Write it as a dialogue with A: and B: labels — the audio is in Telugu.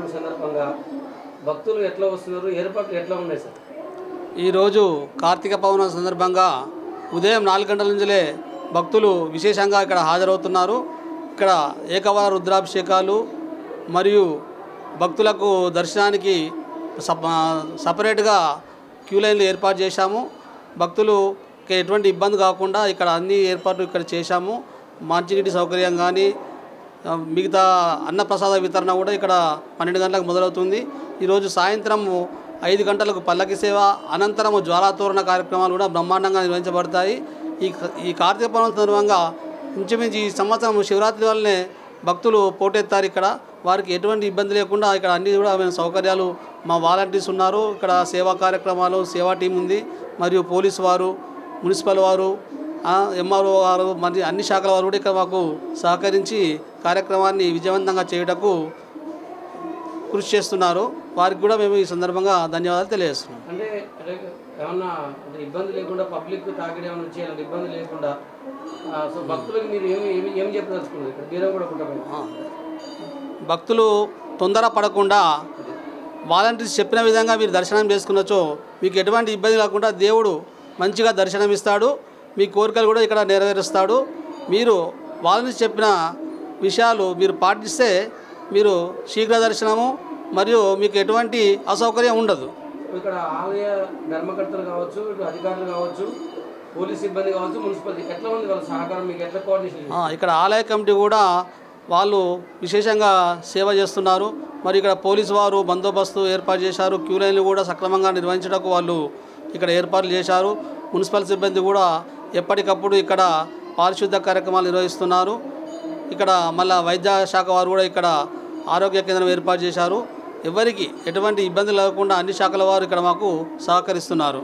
A: పౌర్ణమి సందర్భంగా భక్తులు ఎట్లా వస్తున్నారు, ఏర్పాట్లు ఎట్లా ఉన్నాయి సార్?
B: ఈరోజు కార్తీక పౌర్ణమి సందర్భంగా ఉదయం 4 గంటల నుంచే భక్తులు విశేషంగా ఇక్కడ హాజరవుతున్నారు. ఇక్కడ ఏకవార రుద్రాభిషేకాలు మరియు భక్తులకు దర్శనానికి సపరేట్గా క్యూ లైన్లు ఏర్పాటు చేశాము. భక్తులుకి ఎటువంటి ఇబ్బంది కాకుండా ఇక్కడ అన్ని ఏర్పాట్లు ఇక్కడ చేశాము. మంచినీటి సౌకర్యం కానీ మిగతా అన్నప్రసాద వితరణ కూడా ఇక్కడ 12 గంటలకు మొదలవుతుంది. ఈరోజు సాయంత్రం 5 గంటలకు పల్లకి సేవ, అనంతరము జ్వాలాతోరణ కార్యక్రమాలు కూడా బ్రహ్మాండంగా నిర్వహించబడతాయి. ఈ కార్తీక పౌర్ణమి సందర్భంగా ఇంచుమించు ఈ సంవత్సరం శివరాత్రి వల్లనే భక్తులు పోటెత్తారు. ఇక్కడ వారికి ఎటువంటి ఇబ్బంది లేకుండా ఇక్కడ అన్ని కూడా సౌకర్యాలు మా వాలంటీర్స్ ఉన్నారు. ఇక్కడ సేవా కార్యక్రమాలు, సేవా టీం ఉంది, మరియు పోలీసు వారు, మున్సిపల్ వారు, ఎంఆర్ఓ వారు, మరి అన్ని శాఖల వారు కూడా ఇక్కడ మాకు సహకరించి కార్యక్రమాన్ని విజయవంతంగా చేయుటకు కృషి చేస్తున్నారు. వారికి కూడా మేము ఈ సందర్భంగా ధన్యవాదాలు తెలియజేస్తున్నాం.
A: అంటే ఏమన్నా ఇబ్బంది లేకుండా పబ్లిక్ తాకిడి ఏమైనా వచ్చి అలాంటి ఇబ్బంది లేకుండా సో భక్తులకు మీరు ఏం చెప్పదలుచుకున్నారు? ఇక్కడ బీరం కూడా ఉంటారు.
B: భక్తులు తొందర పడకుండా వాలంటీర్స్ చెప్పిన విధంగా మీరు దర్శనం చేసుకున్నచో మీకు ఎటువంటి ఇబ్బంది లేకుండా దేవుడు మంచిగా దర్శనం ఇస్తాడు. మీ కోరికలు కూడా ఇక్కడ నెరవేరుస్తాడు. మీరు వాలంటీర్స్ చెప్పిన విషయాలు మీరు పాటిస్తే మీరు శీఘ్ర దర్శనము మరియు మీకు ఎటువంటి అసౌకర్యం ఉండదు.
A: ఇక్కడ ఆలయ ధర్మకర్తలు కావచ్చు, ఇటు అధికారులు కావచ్చు, పోలీస్ సిబ్బంది కావచ్చు, మున్సిపాలిటీ ఎట్లా ఉంది వాళ్ళ సహకారం, మీకు ఎట్లా కోఆర్డినేషన్?
B: ఇక్కడ ఆలయ కమిటీ కూడా వాళ్ళు విశేషంగా సేవ చేస్తున్నారు. మరి ఇక్కడ పోలీసు వారు బందోబస్తు ఏర్పాటు చేశారు. క్యూ లైన్లు కూడా సక్రమంగా నిర్వహించడానికి వాళ్ళు ఇక్కడ ఏర్పాట్లు చేశారు. మున్సిపల్ సిబ్బంది కూడా ఎప్పటికప్పుడు ఇక్కడ పారిశుద్ధ కార్యక్రమాలు నిర్వహిస్తున్నారు. ఇక్కడ మళ్ళీ వైద్య శాఖ వారు కూడా ఇక్కడ ఆరోగ్య కేంద్రం ఏర్పాటు చేశారు. ఎవరికి ఎటువంటి ఇబ్బంది లేకుండా అన్ని శాఖల వారు ఇక్కడ మాకు సహకరిస్తున్నారు.